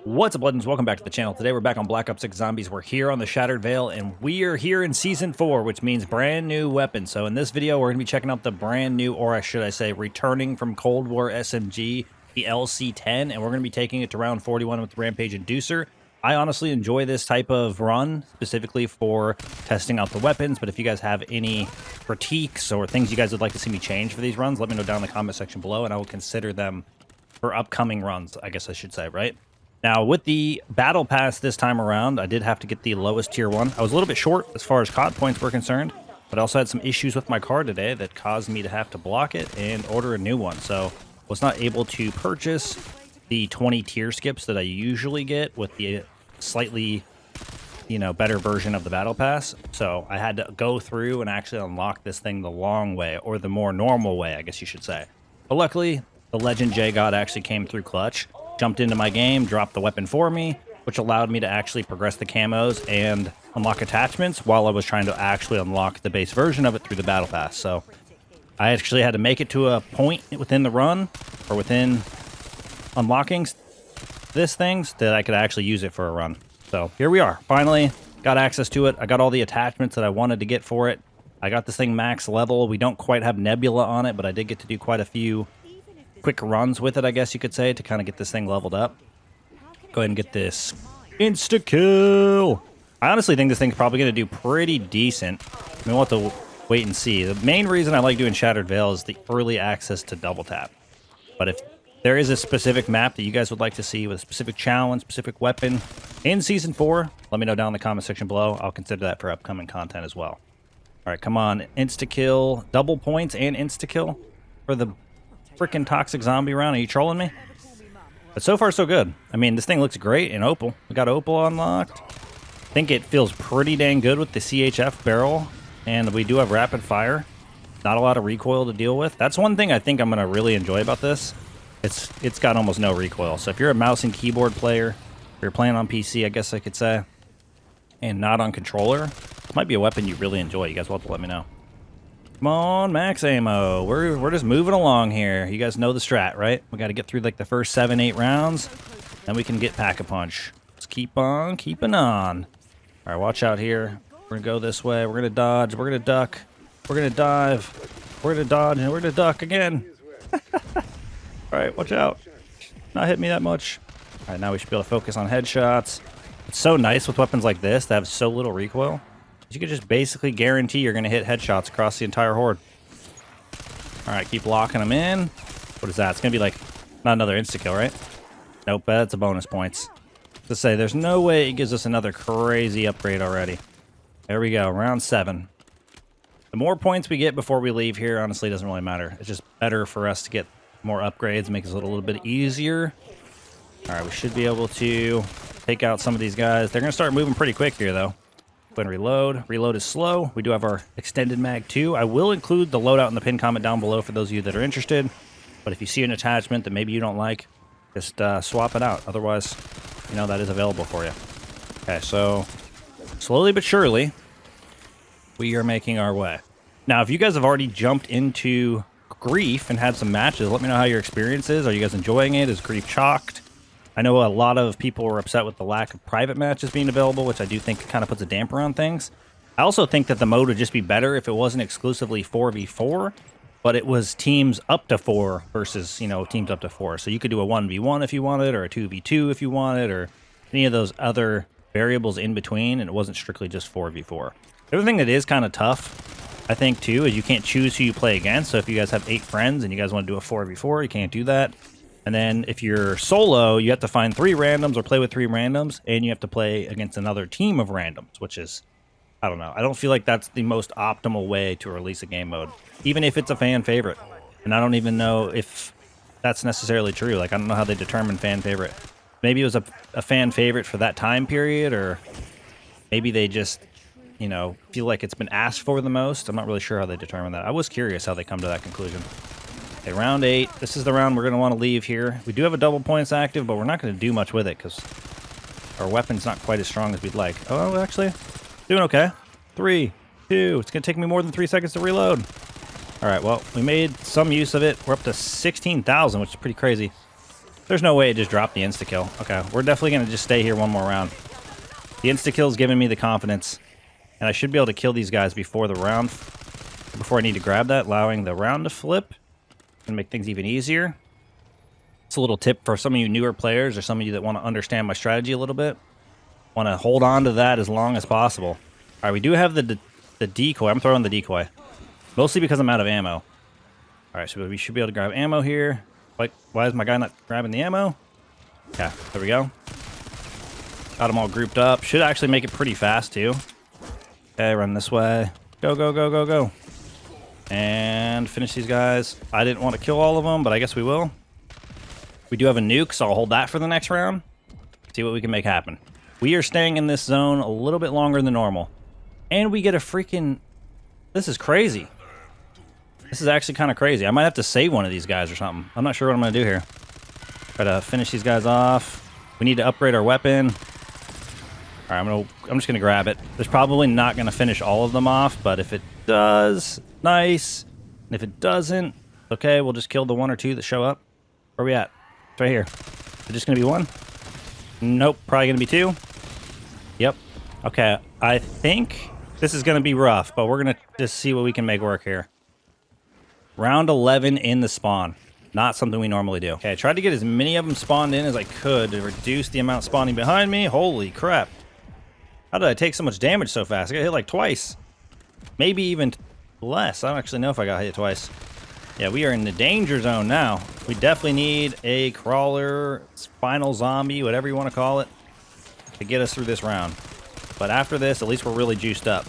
What's up, Legends? Welcome back to the channel. Today we're back on Black Ops 6 Zombies. We're here on the Shattered Veil, and we are here in Season 4, which means brand new weapons. So in this video, we're going to be checking out the brand new, or should I say, returning from Cold War SMG, the LC10, and we're going to be taking it to round 41 with the Rampage Inducer. I honestly enjoy this type of run, specifically for testing out the weapons, but if you guys have any critiques or things you guys would like to see me change for these runs, let me know down in the comment section below, and I will consider them for upcoming runs, I guess I should say, right? Now, with the battle pass this time around, I did have to get the lowest tier one. I was a little bit short as far as COD points were concerned, but I also had some issues with my card today that caused me to have to block it and order a new one. So I was not able to purchase the 20 tier skips that I usually get with the slightly, better version of the battle pass. So I had to go through and actually unlock this thing the long way, or the more normal way, I guess you should say. But luckily, the Legend J God actually came through clutch. Jumped into my game, dropped the weapon for me, which allowed me to actually progress the camos and unlock attachments while I was trying to actually unlock the base version of it through the battle pass. So I actually had to make it to a point within the run, or within unlocking this things, that I could actually use it for a run. So here we are, finally got access to it. I got all the attachments that I wanted to get for it. I got this thing max level. We don't quite have Nebula on it, but I did get to do quite a few quick runs with it, I guess you could say, to kind of get this thing leveled up. Go ahead and get this insta-kill. I honestly think this thing's probably going to do pretty decent. I mean, we'll have to wait and see. The main reason I like doing Shattered Veil is the early access to double tap. But if there is a specific map that you guys would like to see with a specific challenge, specific weapon in Season 4, let me know down in the comment section below. I'll consider that for upcoming content as well. All right, come on. Insta-kill, double points and insta-kill for the freaking toxic zombie round. Are you trolling me? But so far so good. I mean, this thing looks great in Opal. We got Opal unlocked. I think it feels pretty dang good with the CHF barrel, and we do have rapid fire. Not a lot of recoil to deal with. That's one thing I think I'm going to really enjoy about this. It's got almost no recoil. So if you're a mouse and keyboard player, if you're playing on PC, I guess I could say, and not on controller, it might be a weapon you really enjoy. You guys will have to let me know. Come on, max ammo. We're just moving along here. You guys know the strat, right? We got to get through like the first 7-8 rounds, then we can get Pack-a-Punch. Let's keep on keeping on. All right, watch out here. We're gonna go this way. We're gonna dodge. We're gonna duck. We're gonna dive. We're gonna dodge, and we're gonna duck again. All right, watch out. Not hit me that much. All right, now we should be able to focus on headshots. It's so nice with weapons like this that have so little recoil. You could just basically guarantee you're going to hit headshots across the entire horde. All right, keep locking them in. What is that? It's going to be like, not another insta-kill, right? Nope, that's a bonus points. To say, there's no way it gives us another crazy upgrade already. There we go, round 7. The more points we get before we leave here, honestly, doesn't really matter. It's just better for us to get more upgrades, make it a little bit easier. All right, we should be able to take out some of these guys. They're going to start moving pretty quick here, though. Go ahead and reload. Reload is slow. We do have our extended mag too. I will include the loadout in the pinned comment down below for those of you that are interested. But if you see an attachment that maybe you don't like, just swap it out. Otherwise, that is available for you. Okay, so slowly but surely, we are making our way. Now, if you guys have already jumped into Grief and had some matches, let me know how your experience is. Are you guys enjoying it? Is Grief chalked? I know a lot of people were upset with the lack of private matches being available, which I do think kind of puts a damper on things. I also think that the mode would just be better if it wasn't exclusively 4v4, but it was teams up to 4 versus, teams up to 4. So you could do a 1v1 if you wanted, or a 2v2 if you wanted, or any of those other variables in between, and it wasn't strictly just 4v4. The other thing that is kind of tough, I think, too, is you can't choose who you play against. So if you guys have 8 friends and you guys want to do a 4v4, you can't do that. And then if you're solo, you have to find 3 randoms or play with 3 randoms, and you have to play against another team of randoms, which is, I don't know. I don't feel like that's the most optimal way to release a game mode, even if it's a fan favorite. And I don't even know if that's necessarily true. Like, I don't know how they determine fan favorite. Maybe it was a fan favorite for that time period, or maybe they just, feel like it's been asked for the most. I'm not really sure how they determine that. I was curious how they come to that conclusion. Okay, round 8. This is the round we're going to want to leave here. We do have a double points active, but we're not going to do much with it because our weapon's not quite as strong as we'd like. Oh, actually, doing okay. 3, 2. It's going to take me more than 3 seconds to reload. All right, well, we made some use of it. We're up to 16,000, which is pretty crazy. There's no way it just dropped the insta-kill. Okay, we're definitely going to just stay here one more round. The insta-kill's giving me the confidence. And I should be able to kill these guys before the round, before I need to grab that, allowing the round to flip and make things even easier. It's a little tip for some of you newer players or some of you that want to understand my strategy a little bit. Want to hold on to that as long as possible. All right, we do have the decoy. I'm throwing the decoy. Mostly because I'm out of ammo. All right, so we should be able to grab ammo here. Like, why is my guy not grabbing the ammo? Okay, there we go. Got them all grouped up. Should actually make it pretty fast, too. Okay, run this way. Go, go, go, go, go. And finish these guys. I didn't want to kill all of them, but I guess we will. We do have a nuke, so I'll hold that for the next round. See what we can make happen. We are staying in this zone a little bit longer than normal. And we get a freaking... This is crazy. This is actually kind of crazy. I might have to save one of these guys or something. I'm not sure what I'm going to do here. Try to finish these guys off. We need to upgrade our weapon. All right, I'm just going to grab it. There's probably not going to finish all of them off, but if it does, nice. And if it doesn't, okay, we'll just kill the one or two that show up. Where are we at? It's right here. Is it just going to be one? Nope, probably going to be two. Yep. Okay, I think this is going to be rough, but we're going to just see what we can make work here. Round 11 in the spawn. Not something we normally do. Okay, I tried to get as many of them spawned in as I could to reduce the amount spawning behind me. Holy crap. How did I take so much damage so fast? I got hit like twice. Maybe even less. I don't actually know if I got hit twice. Yeah, we are in the danger zone now. We definitely need a crawler, spinal zombie, whatever you want to call it, to get us through this round. But after this, at least we're really juiced up.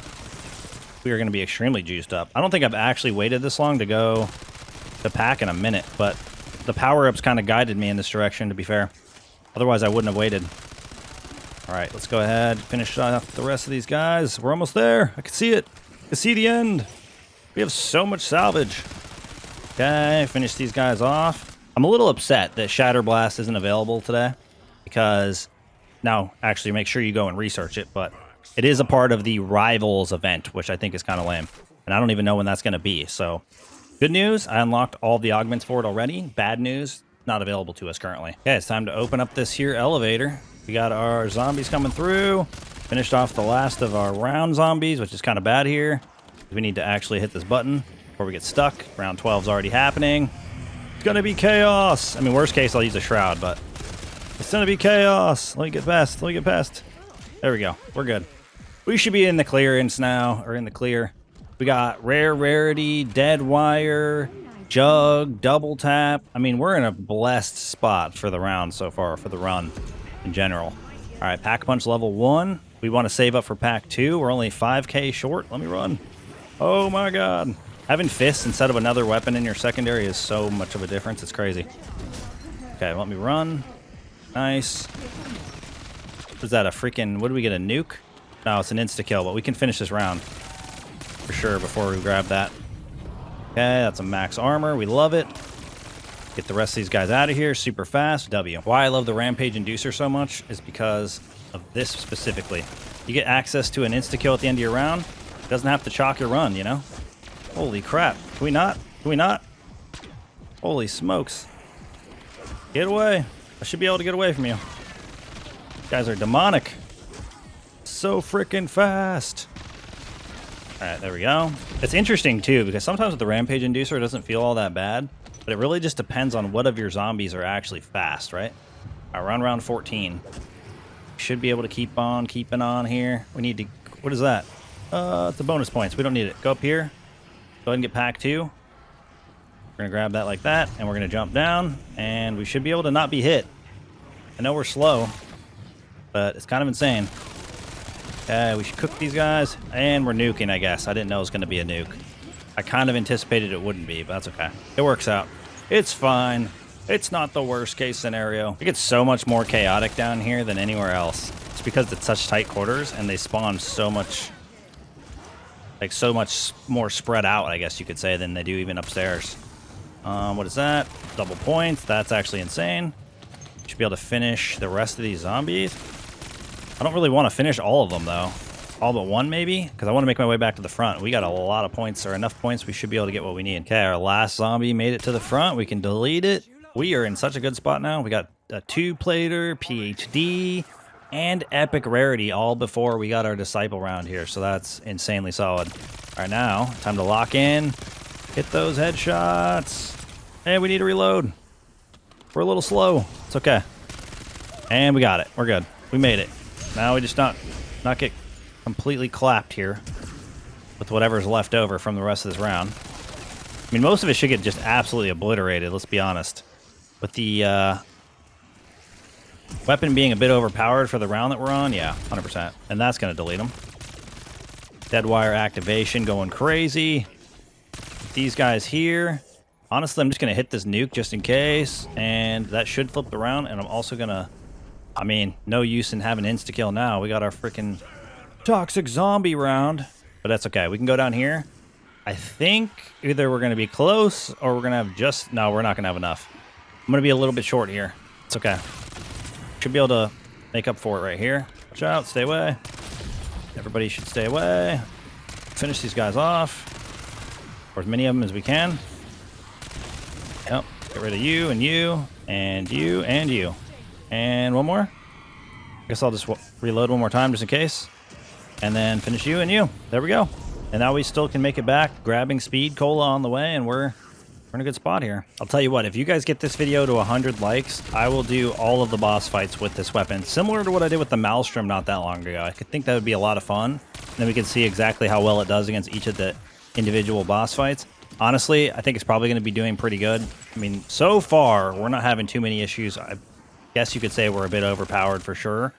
We are going to be extremely juiced up. I don't think I've actually waited this long to go to pack in a minute, but the power-ups kind of guided me in this direction, to be fair. Otherwise, I wouldn't have waited. All right, let's go ahead, finish off the rest of these guys. We're almost there. I can see it. I can see the end. We have so much salvage. Okay, finish these guys off. I'm a little upset that Shatter Blast isn't available today because, now, actually make sure you go and research it, but it is a part of the Rivals event, which I think is kind of lame. And I don't even know when that's going to be, so... Good news, I unlocked all the augments for it already. Bad news, not available to us currently. Okay, it's time to open up this here elevator. We got our zombies coming through. Finished off the last of our round zombies, which is kind of bad here. We need to actually hit this button before we get stuck. Round 12 is already happening. It's gonna be chaos. I mean, worst case, I'll use a shroud, but it's gonna be chaos. Let me get past, let me get past. There we go, we're good. We should be in the clearance now, or in the clear. We got rare rarity, dead wire, jug, double tap. I mean, we're in a blessed spot for the round so far, for the run in general. All right, pack punch level 1. We want to save up for pack 2. We're only 5k short. Let me run. Oh my god. Having fists instead of another weapon in your secondary is so much of a difference. It's crazy. Okay, let me run. Nice. Was that a freaking... What did we get, a nuke? No, it's an insta-kill, but we can finish this round. For sure, before we grab that. Okay, that's a max armor. We love it. Get the rest of these guys out of here super fast. W. Why I love the Rampage Inducer so much is because of this specifically. You get access to an insta-kill at the end of your round. It doesn't have to chalk your run, you know? Holy crap. Can we not? Can we not? Holy smokes. Get away. I should be able to get away from you. You guys are demonic. So freaking fast. Alright, there we go. It's interesting, too, because sometimes with the Rampage Inducer, it doesn't feel all that bad. But it really just depends on what of your zombies are actually fast, right? Alright, we're on round 14. Should be able to keep on keeping on here. We need to... What is that? It's a bonus points. We don't need it. Go up here. Go ahead and get pack 2. We're going to grab that like that, and we're going to jump down, and we should be able to not be hit. I know we're slow, but it's kind of insane. We should cook these guys, and we're nuking, I guess. I didn't know it was going to be a nuke. I kind of anticipated it wouldn't be, but that's okay. It works out. It's fine. It's not the worst case scenario. It gets so much more chaotic down here than anywhere else. It's because it's such tight quarters, and they spawn so much... Like, so much more spread out, I guess you could say, than they do even upstairs. What is that? Double points. That's actually insane. Should be able to finish the rest of these zombies. I don't really want to finish all of them, though. All but one, maybe? Because I want to make my way back to the front. We got a lot of points, or enough points. We should be able to get what we need. Okay, our last zombie made it to the front. We can delete it. We are in such a good spot now. We got a 2-plater, PhD, and epic rarity all before we got our disciple round here. So that's insanely solid. All right, now time to lock in. Hit those headshots. Hey, we need to reload. We're a little slow. It's okay. And we got it. We're good. We made it. Now we just not get completely clapped here with whatever's left over from the rest of this round. I mean, most of it should get just absolutely obliterated, let's be honest. With the weapon being a bit overpowered for the round that we're on, yeah, 100%. And that's going to delete them. Dead wire activation going crazy. These guys here. Honestly, I'm just going to hit this nuke just in case. And that should flip the round. And I'm also going to... I mean, no use in having insta-kill now. We got our freaking toxic zombie round. But that's okay. We can go down here. I think either we're going to be close or we're going to have just... No, we're not going to have enough. I'm going to be a little bit short here. It's okay. Should be able to make up for it right here. Watch out. Stay away. Everybody should stay away. Finish these guys off. Or as many of them as we can. Yep. Get rid of you and you and you and you. And one more. I guess I'll just reload one more time just in case. And then finish you and you. There we go. And now we still can make it back. Grabbing speed, cola on the way, and we're in a good spot here. I'll tell you what, if you guys get this video to 100 likes, I will do all of the boss fights with this weapon. Similar to what I did with the Maelstrom not that long ago. I could think that would be a lot of fun. And then we can see exactly how well it does against each of the individual boss fights. Honestly, I think it's probably going to be doing pretty good. I mean, so far, we're not having too many issues. I guess you could say we're a bit overpowered for sure.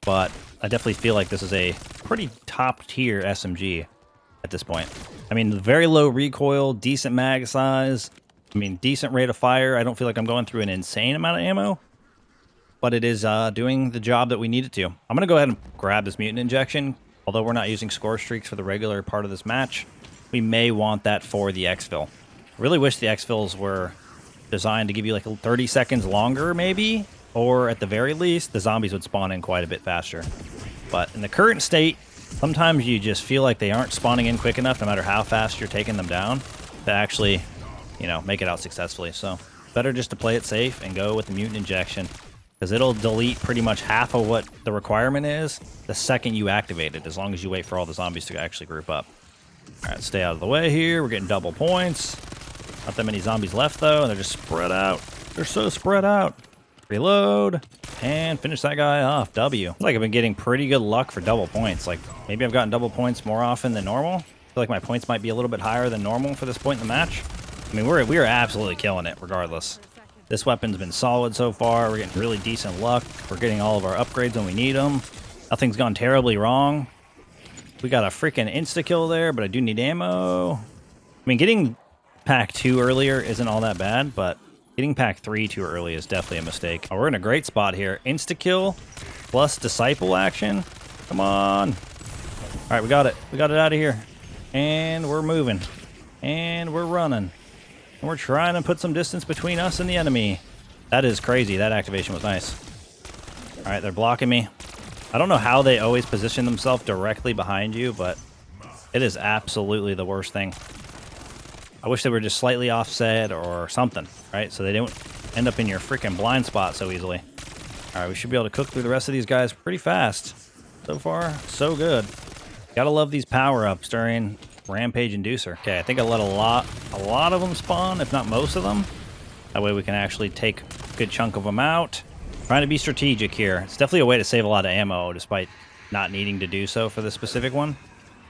But I definitely feel like this is a pretty top-tier SMG at this point. I mean, very low recoil, decent mag size. I mean, decent rate of fire. I don't feel like I'm going through an insane amount of ammo. But it is doing the job that we need it to. I'm going to go ahead and grab this mutant injection. Although we're not using score streaks for the regular part of this match, we may want that for the exfil. I really wish the exfils were designed to give you like 30 seconds longer, maybe. Or at the very least, the zombies would spawn in quite a bit faster. But in the current state, sometimes you just feel like they aren't spawning in quick enough, no matter how fast you're taking them down, to actually, you know, make it out successfully. So better just to play it safe and go with the mutant injection, because it'll delete pretty much half of what the requirement is the second you activate it, as long as you wait for all the zombies to actually group up. All right, stay out of the way here. We're getting double points. Not that many zombies left, though, and they're just spread out. They're so spread out. Reload, and finish that guy off. W. I feel like I've been getting pretty good luck for double points. Like, maybe I've gotten double points more often than normal. I feel like my points might be a little bit higher than normal for this point in the match. I mean, we are absolutely killing it, regardless. This weapon's been solid so far. We're getting really decent luck. We're getting all of our upgrades when we need them. Nothing's gone terribly wrong. We got a freaking insta-kill there, but I do need ammo. I mean, getting pack 2 earlier isn't all that bad, but getting pack 3 too early is definitely a mistake. Oh, we're in a great spot here. Insta-kill plus disciple action. Come on. All right, we got it. We got it out of here. And we're moving. And we're running. And we're trying to put some distance between us and the enemy. That is crazy. That activation was nice. All right, they're blocking me. I don't know how they always position themselves directly behind you, but it is absolutely the worst thing. I wish they were just slightly offset or something, right? So they don't end up in your freaking blind spot so easily. All right, we should be able to cook through the rest of these guys pretty fast. So far, so good. Gotta love these power-ups during Rampage Inducer. Okay, I think I let a lot of them spawn, if not most of them. That way we can actually take a good chunk of them out. Trying to be strategic here. It's definitely a way to save a lot of ammo, despite not needing to do so for this specific one.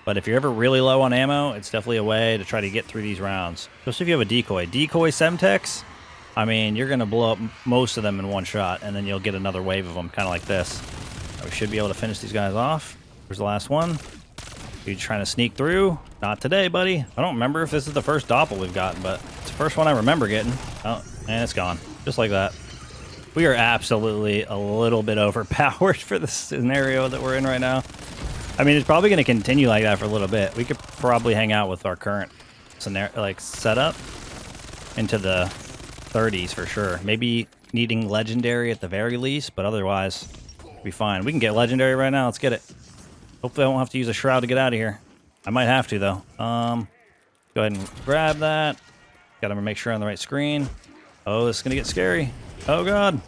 But if you're ever really low on ammo, it's definitely a way to try to get through these rounds. Especially if you have a decoy. Decoy Semtex, I mean, you're going to blow up most of them in one shot, and then you'll get another wave of them, kind of like this. We should be able to finish these guys off. Here's the last one. You trying to sneak through? Not today, buddy. I don't remember if this is the first doppel we've gotten, but it's the first one I remember getting. Oh, and it's gone. Just like that. We are absolutely a little bit overpowered for the scenario that we're in right now. I mean, it's probably going to continue like that for a little bit. We could probably hang out with our current scenario, like setup into the 30s for sure. Maybe needing legendary at the very least, but otherwise, we'll be fine. We can get legendary right now. Let's get it. Hopefully, I won't have to use a shroud to get out of here. I might have to though. Go ahead and grab that. Got to make sure on the right screen. Oh, this is going to get scary. Oh, God.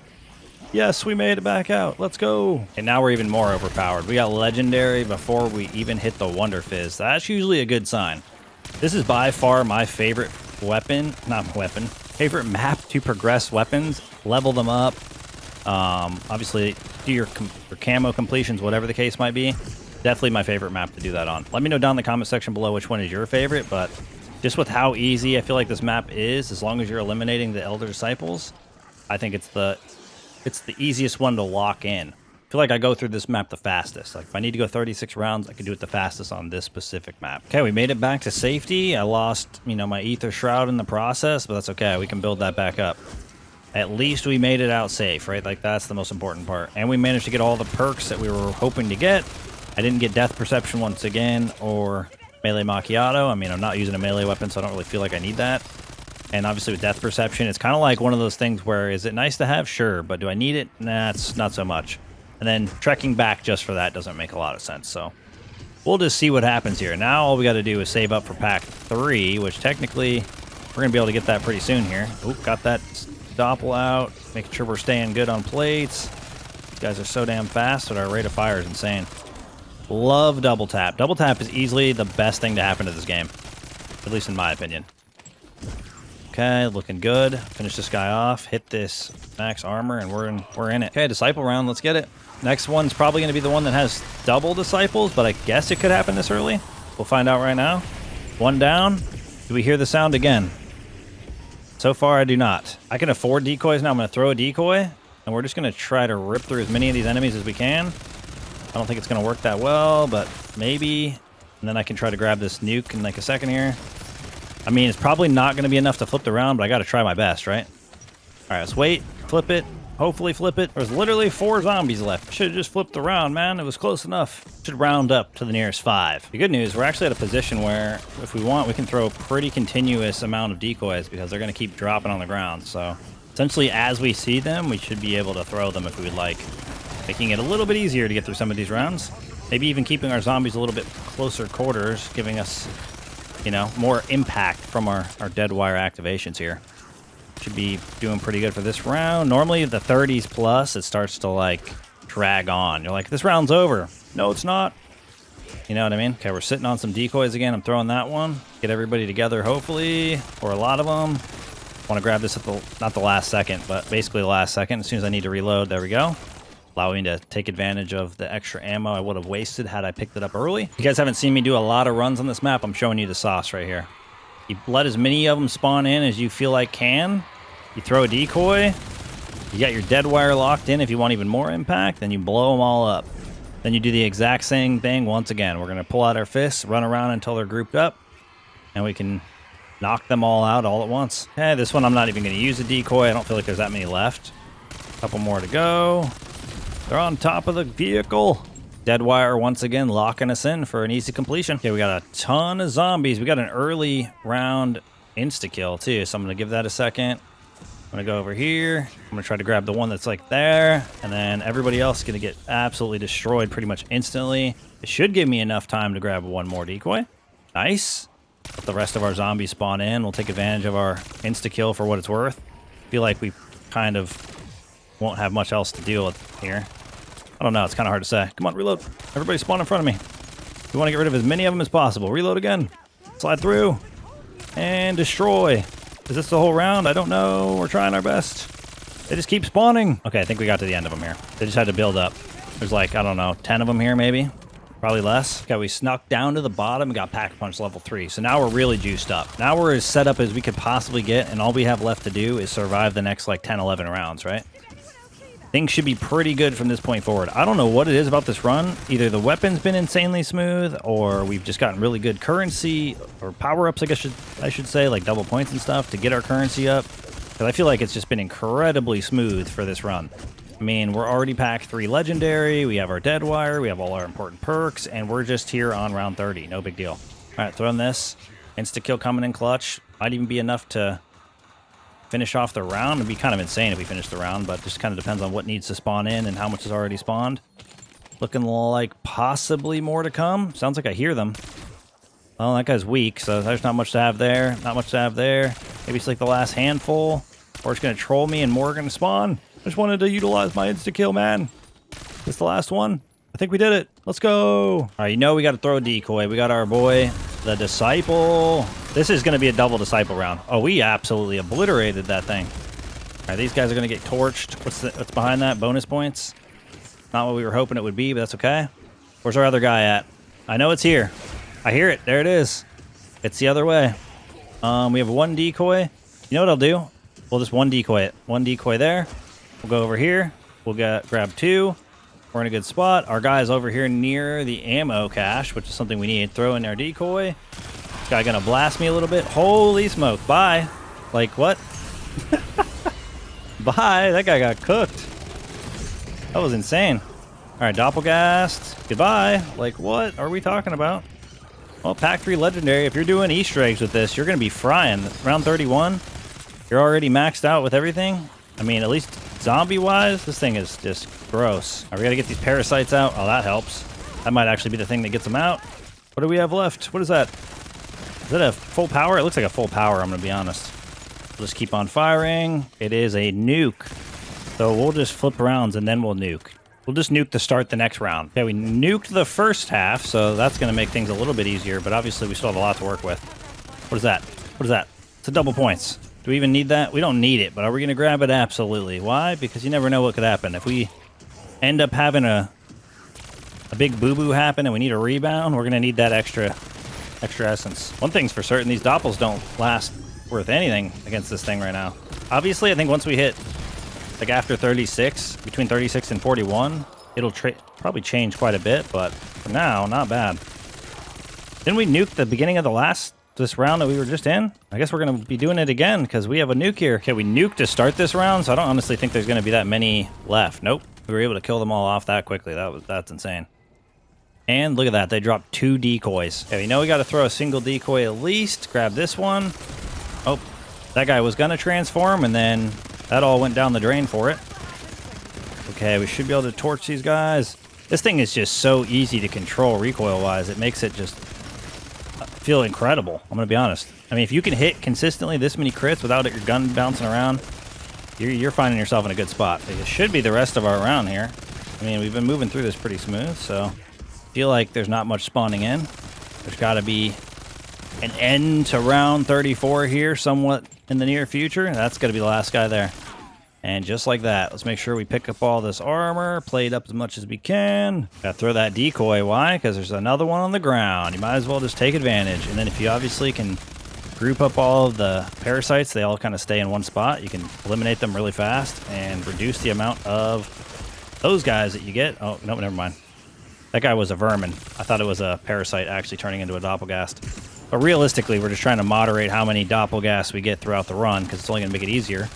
Yes, we made it back out. Let's go. And now we're even more overpowered. We got legendary before we even hit the Wonder Fizz. That's usually a good sign. This is by far my favorite favorite map to progress weapons, level them up. Obviously, do your camo completions, whatever the case might be. Definitely my favorite map to do that on. Let me know down in the comment section below which one is your favorite, but just with how easy I feel like this map is, as long as you're eliminating the Elder Disciples, I think it's the easiest one to lock in. I feel like I go through this map the fastest. Like if I need to go 36 rounds, I can do it the fastest on this specific map. Okay, we made it back to safety. I lost, my Ether Shroud in the process, but that's okay. We can build that back up. At least we made it out safe, right? Like that's the most important part. And we managed to get all the perks that we were hoping to get. I didn't get Death Perception once again or Melee Macchiato. I'm not using a melee weapon, so I don't really feel like I need that. And obviously with Death Perception, it's kind of like one of those things where, is it nice to have? Sure. But do I need it? Nah, it's not so much. And then trekking back just for that doesn't make a lot of sense. So we'll just see what happens here. Now all we got to do is save up for pack 3, which technically we're going to be able to get that pretty soon here. Oop, got that Doppel out. Making sure we're staying good on plates. These guys are so damn fast, but our rate of fire is insane. Love double tap. Double tap is easily the best thing to happen to this game, at least in my opinion. Okay, looking good. Finish this guy off. Hit this max armor, and we're in it. Okay, disciple round. Let's get it. Next one's probably going to be the one that has double disciples, but I guess it could happen this early. We'll find out right now. One down. Do we hear the sound again? So far, I do not. I can afford decoys now. I'm going to throw a decoy, and we're just going to try to rip through as many of these enemies as we can. I don't think it's going to work that well, but maybe. And then I can try to grab this nuke in like a second here. It's probably not going to be enough to flip the round, but I got to try my best, right? All right, let's wait. Flip it. Hopefully flip it. There's literally 4 zombies left. Should have just flipped the round, man. It was close enough. Should round up to the nearest 5. The good news, we're actually at a position where if we want, we can throw a pretty continuous amount of decoys because they're going to keep dropping on the ground. So essentially, as we see them, we should be able to throw them if we would like, making it a little bit easier to get through some of these rounds. Maybe even keeping our zombies a little bit closer quarters, giving us, more impact from our dead wire activations here. Should be doing pretty good for this round. Normally the 30s plus, it starts to like drag on. You're like, this round's over. No, it's not. You know what I mean? Okay, we're sitting on some decoys again. I'm throwing that one. Get everybody together, hopefully, or a lot of them. Want to grab this at not the last second, but basically the last second. As soon as I need to reload, there we go. Allowing me to take advantage of the extra ammo I would have wasted had I picked it up early. If you guys haven't seen me do a lot of runs on this map, I'm showing you the sauce right here. You let as many of them spawn in as you feel like can. You throw a decoy. You got your dead wire locked in if you want even more impact. Then you blow them all up. Then you do the exact same thing once again. We're going to pull out our fists, run around until they're grouped up, and we can knock them all out all at once. Okay, this one I'm not even going to use a decoy. I don't feel like there's that many left. A couple more to go. They're on top of the vehicle. Dead wire once again locking us in for an easy completion. Okay, we got a ton of zombies. We got an early round insta-kill too, so I'm going to give that a second. I'm going to go over here. I'm going to try to grab the one that's like there, and then everybody else is going to get absolutely destroyed pretty much instantly. It should give me enough time to grab one more decoy. Nice. Let the rest of our zombies spawn in. We'll take advantage of our insta-kill for what it's worth. Feel like we kind of won't have much else to deal with here. I don't know. It's kind of hard to say. Come on, reload. Everybody spawn in front of me. We want to get rid of as many of them as possible. Reload again. Slide through. And destroy. Is this the whole round? I don't know. We're trying our best. They just keep spawning. Okay, I think we got to the end of them here. They just had to build up. There's like, I don't know, 10 of them here maybe. Probably less. Okay, we snuck down to the bottom and got Pack Punch level 3. So now we're really juiced up. Now we're as set up as we could possibly get, and all we have left to do is survive the next like 10, 11 rounds, right? Things should be pretty good from this point forward. I don't know what it is about this run. Either the weapon's been insanely smooth, or we've just gotten really good currency, or power-ups, I should say, like double points and stuff to get our currency up. Because I feel like it's just been incredibly smooth for this run. I mean, we're already pack 3 legendary, we have our dead wire, we have all our important perks, and we're just here on round 30. No big deal. All right, throwing this. Insta-kill coming in clutch. Might even be enough to finish off the round. It'd be kind of insane if we finish the round, but just kind of depends on what needs to spawn in and how much is already spawned. Looking like possibly more to come. Sounds like I hear them. Well, that guy's weak, so there's not much to have there. Not much to have there. Maybe it's like the last handful. Or it's going to troll me and more are going to spawn. I just wanted to utilize my insta-kill, man. This the last one? I think we did it. Let's go. All right, you know we got to throw a decoy. We got our boy, the Disciple. This is going to be a double Disciple round. Oh, we absolutely obliterated that thing. All right, these guys are going to get torched. What's behind that? Bonus points? Not what we were hoping it would be, but that's okay. Where's our other guy at? I know it's here. I hear it. There it is. It's the other way. We have one decoy. You know what I'll do? We'll just one decoy it. One decoy there. We'll go over here. We'll grab two. We're in a good spot. Our guy's over here near the ammo cache, which is something we need. Throw in our decoy. This guy gonna blast me a little bit. Holy smoke. Bye. Like, what? Bye. That guy got cooked. That was insane. All right, Doppelgast. Goodbye. Like, what are we talking about? Well, Pack 3 Legendary, if you're doing Easter eggs with this, you're going to be frying. Round 31, you're already maxed out with everything. I mean, at least zombie-wise, this thing is just gross. All right, we got to get these parasites out. Oh, that helps. That might actually be the thing that gets them out. What do we have left? What is that? Is that a full power? It looks like a full power, I'm going to be honest. We'll just keep on firing. It is a nuke. So we'll just flip rounds and then we'll nuke. We'll just nuke to start the next round. Okay, we nuked the first half, so that's going to make things a little bit easier, but obviously we still have a lot to work with. What is that? What is that? It's a double points. Do we even need that? We don't need it, but are we going to grab it? Absolutely. Why? Because you never know what could happen. If we end up having a big boo-boo happen and we need a rebound, we're going to need that extra essence. One thing's for certain, these doppels don't last worth anything against this thing right now. Obviously, I think once we hit like after 36, between 36 and 41, it'll probably change quite a bit, but for now, not bad. Didn't we nuke the beginning of this round that we were just in? I guess we're going to be doing it again because we have a nuke here. Okay, we nuked to start this round, so I don't honestly think there's going to be that many left. Nope. We were able to kill them all off that quickly. That's insane. And look at that. They dropped 2 decoys. Okay, we know we got to throw a single decoy at least. Grab this one. Oh, that guy was going to transform, and then that all went down the drain for it. Okay, we should be able to torch these guys. This thing is just so easy to control recoil-wise. It makes it just feel incredible, I'm going to be honest. I mean, if you can hit consistently this many crits without your gun bouncing around, you're finding yourself in a good spot. It should be the rest of our round here. I mean, we've been moving through this pretty smooth, so I feel like there's not much spawning in. There's got to be an end to round 34 here somewhat in the near future. That's going to be the last guy there. And just like that, let's make sure we pick up all this armor, play it up as much as we can. Got to throw that decoy. Why? Because there's another one on the ground. You might as well just take advantage. And then if you obviously can group up all of the parasites, they all kind of stay in one spot. You can eliminate them really fast and reduce the amount of those guys that you get. Oh, no, never mind. That guy was a vermin. I thought it was a parasite actually turning into a doppelgast. But realistically, we're just trying to moderate how many doppelgasts we get throughout the run because it's only going to make it easier.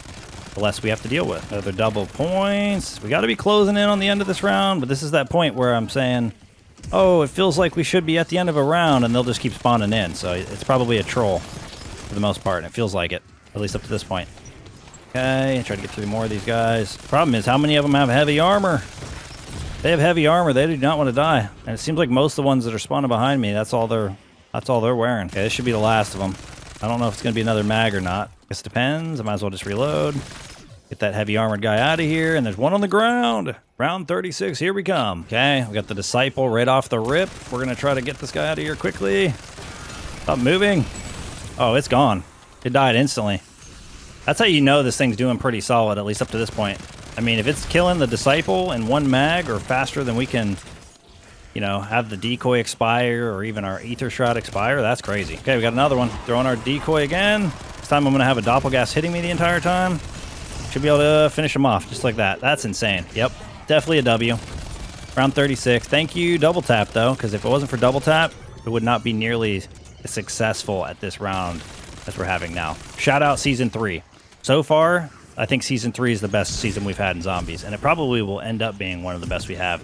The less we have to deal with. Another double points. We got to be closing in on the end of this round, but this is that point where I'm saying, oh, it feels like we should be at the end of a round, and they'll just keep spawning in. So it's probably a troll for the most part, and it feels like it, at least up to this point. Okay, try to get through more of these guys. Problem is, how many of them have heavy armor? They have heavy armor. They do not want to die, and it seems like most of the ones that are spawning behind me, that's all they're wearing. Okay, this should be the last of them. I don't know if it's going to be another mag or not. Guess it depends. I might as well just reload. Get that heavy armored guy out of here. And there's one on the ground. Round 36. Here we come. Okay, we got the Disciple right off the rip. We're going to try to get this guy out of here quickly. Stop moving. Oh, it's gone. It died instantly. That's how you know this thing's doing pretty solid, at least up to this point. I mean, if it's killing the Disciple in one mag or faster than we can, you know, have the decoy expire or even our ether shroud expire, that's crazy. Okay, we got another one. Throwing our decoy again. This time I'm going to have a doppelgast hitting me the entire time. Should be able to finish him off just like that. That's insane. Yep, definitely a W. Round 36. Thank you, double tap, though, because if it wasn't for double tap, it would not be nearly as successful at this round as we're having now. Shout out Season 3. So far, I think Season 3 is the best season we've had in zombies, and it probably will end up being one of the best we have,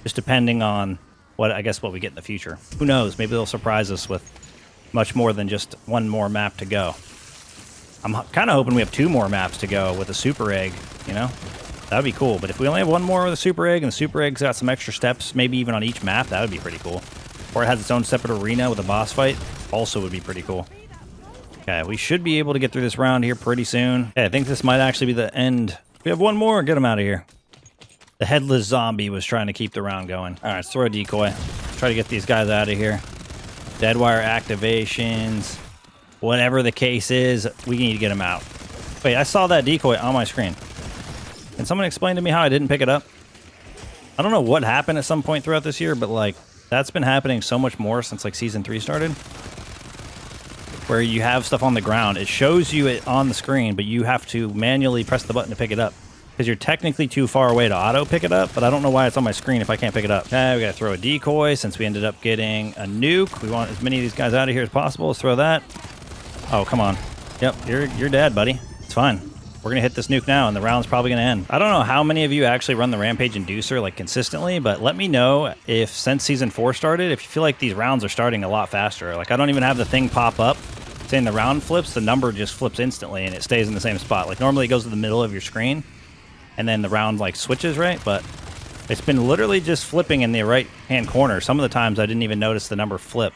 just depending on what we get in the future. Who knows? Maybe they'll surprise us with much more than just one more map to go. I'm kind of hoping we have 2 more maps to go with a super egg, you know? That would be cool. But if we only have 1 more with a super egg and the super egg's got some extra steps, maybe even on each map, that would be pretty cool. Or it has its own separate arena with a boss fight, also would be pretty cool. Okay, we should be able to get through this round here pretty soon. Okay, I think this might actually be the end. We have one more. Get him out of here. The headless zombie was trying to keep the round going. All right, let's throw a decoy. Try to get these guys out of here. Dead wire activations. Whatever the case is, we need to get them out. Wait, I saw that decoy on my screen. Can someone explain to me how I didn't pick it up? I don't know what happened at some point throughout this year, but like that's been happening so much more since like season 3 started. Where you have stuff on the ground. It shows you it on the screen, but you have to manually press the button to pick it up. Because you're technically too far away to auto pick it up, but I don't know why it's on my screen if I can't pick it up. Okay, we gotta throw a decoy since we ended up getting a nuke. We want as many of these guys out of here as possible. Let's throw that. Oh, come on. Yep, you're dead, buddy. It's fine. We're gonna hit this nuke now, and the round's probably gonna end. I don't know how many of you actually run the Rampage Inducer like consistently, but let me know if since season 4 started, if you feel like these rounds are starting a lot faster. Like I don't even have the thing pop up saying the round flips, the number just flips instantly and it stays in the same spot. Like normally it goes to the middle of your screen, and then the round like switches, right? But it's been literally just flipping in the right-hand corner. Some of the times I didn't even notice the number flip.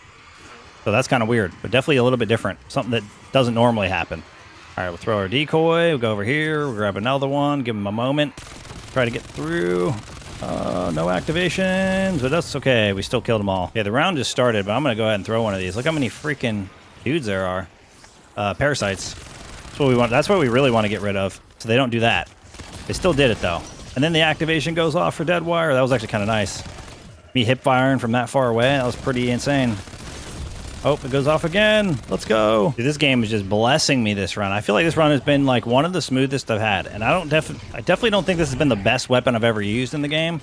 So that's kind of weird, but definitely a little bit different. Something that doesn't normally happen. All right, we'll throw our decoy. We'll go over here. We'll grab another one. Give him a moment. Try to get through. No activations, but that's okay. We still killed them all. Okay, the round just started, but I'm going to go ahead and throw one of these. Look how many freaking dudes there are. Parasites. That's what we want. That's what we really want to get rid of. So they don't do that. They still did it, though. And then the activation goes off for dead wire. That was actually kind of nice. Me hip firing from that far away. That was pretty insane. Oh, it goes off again. Let's go. Dude, this game is just blessing me this run. I feel like this run has been like one of the smoothest I've had. And I definitely don't think this has been the best weapon I've ever used in the game,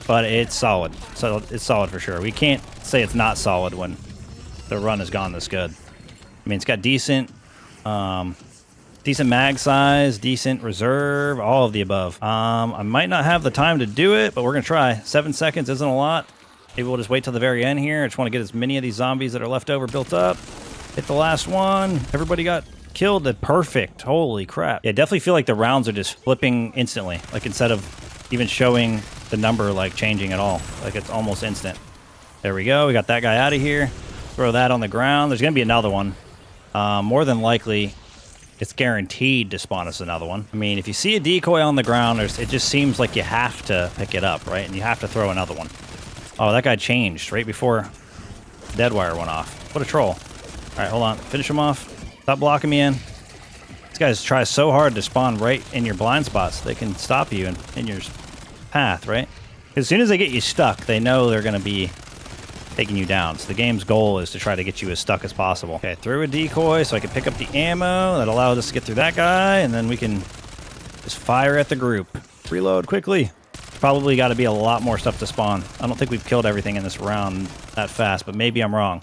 but it's solid. So it's solid for sure. We can't say it's not solid when the run has gone this good. I mean, it's got decent mag size, decent reserve, all of the above. I might not have the time to do it, but we're going to try. 7 seconds isn't a lot. Maybe we'll just wait till the very end here. I just want to get as many of these zombies that are left over built up. Hit the last one. Everybody got killed. Perfect. Holy crap. Yeah, definitely feel like the rounds are just flipping instantly. Like instead of even showing the number like changing at all. Like it's almost instant. There we go. We got that guy out of here. Throw that on the ground. There's going to be another one. More than likely, it's guaranteed to spawn us another one. I mean, if you see a decoy on the ground, it just seems like you have to pick it up, right? And you have to throw another one. Oh, that guy changed right before dead wire went off. What a troll. All right, hold on. Finish him off. Stop blocking me in. These guys try so hard to spawn right in your blind spots. They can stop you in your path, right? As soon as they get you stuck, they know they're going to be taking you down. So the game's goal is to try to get you as stuck as possible. Okay, threw a decoy so I can pick up the ammo. That allowed us to get through that guy, and then we can just fire at the group. Reload quickly. Probably got to be a lot more stuff to spawn. I don't think we've killed everything in this round that fast, but maybe I'm wrong.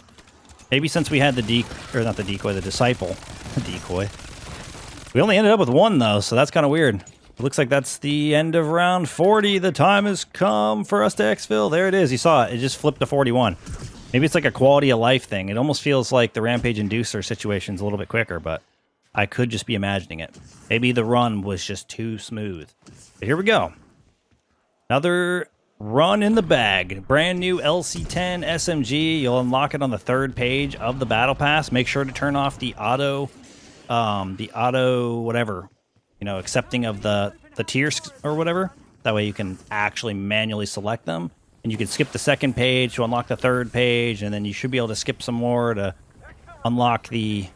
Maybe since we had the disciple. The decoy. We only ended up with one, though, so that's kind of weird. It looks like that's the end of round 40. The time has come for us to exfil. There it is. You saw it. It just flipped to 41. Maybe it's like a quality of life thing. It almost feels like the Rampage Inducer situation's a little bit quicker, but I could just be imagining it. Maybe the run was just too smooth. But here we go. Another run in the bag. Brand new LC10 SMG. You'll unlock it on the 3rd page of the battle pass. Make sure to turn off the auto whatever, you know, accepting of the tiers or whatever. That way you can actually manually select them. And you can skip the 2nd page to unlock the 3rd page, and then you should be able to skip some more to unlock the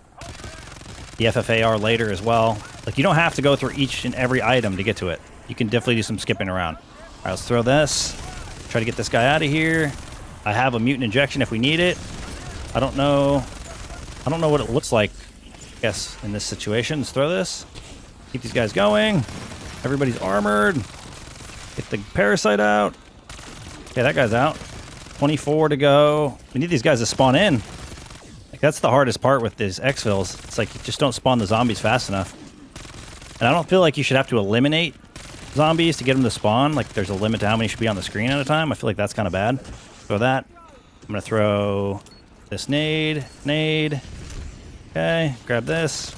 FFAR later as well. Like, you don't have to go through each and every item to get to it. You can definitely do some skipping around. All right, let's throw this. Try to get this guy out of here. I have a mutant injection if we need it. I don't know what it looks like, I guess, in this situation. Let's throw this. Keep these guys going. Everybody's armored. Get the parasite out. Okay, that guy's out. 24 to go. We need these guys to spawn in. Like, that's the hardest part with these exfils. It's like you just don't spawn the zombies fast enough. And I don't feel like you should have to eliminate zombies to get them to spawn. Like, there's a limit to how many should be on the screen at a time. I feel like that's kind of bad. Throw that. I'm going to throw this nade. Okay, grab this.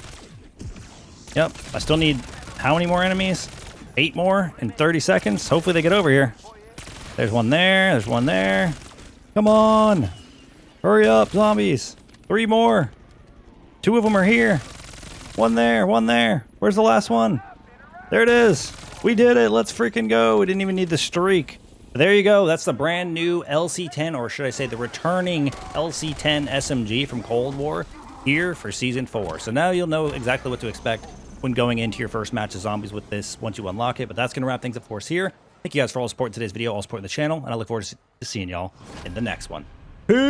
Yep, I still need how many more enemies? 8 more in 30 seconds. Hopefully they get over here. There's one there. There's one there. Come on. Hurry up, zombies. 3 more. 2 of them are here. One there, one there. Where's the last one? There it is. We did it. Let's freaking go. We didn't even need the streak. But there you go. That's the brand new LC10, or should I say the returning LC10 SMG from Cold War here for Season 4. So now you'll know exactly what to expect when going into your first match of zombies with this once you unlock it. But that's going to wrap things up for us here. Thank you guys for all the support in today's video, all support in the channel, and I look forward to seeing y'all in the next one. Peace!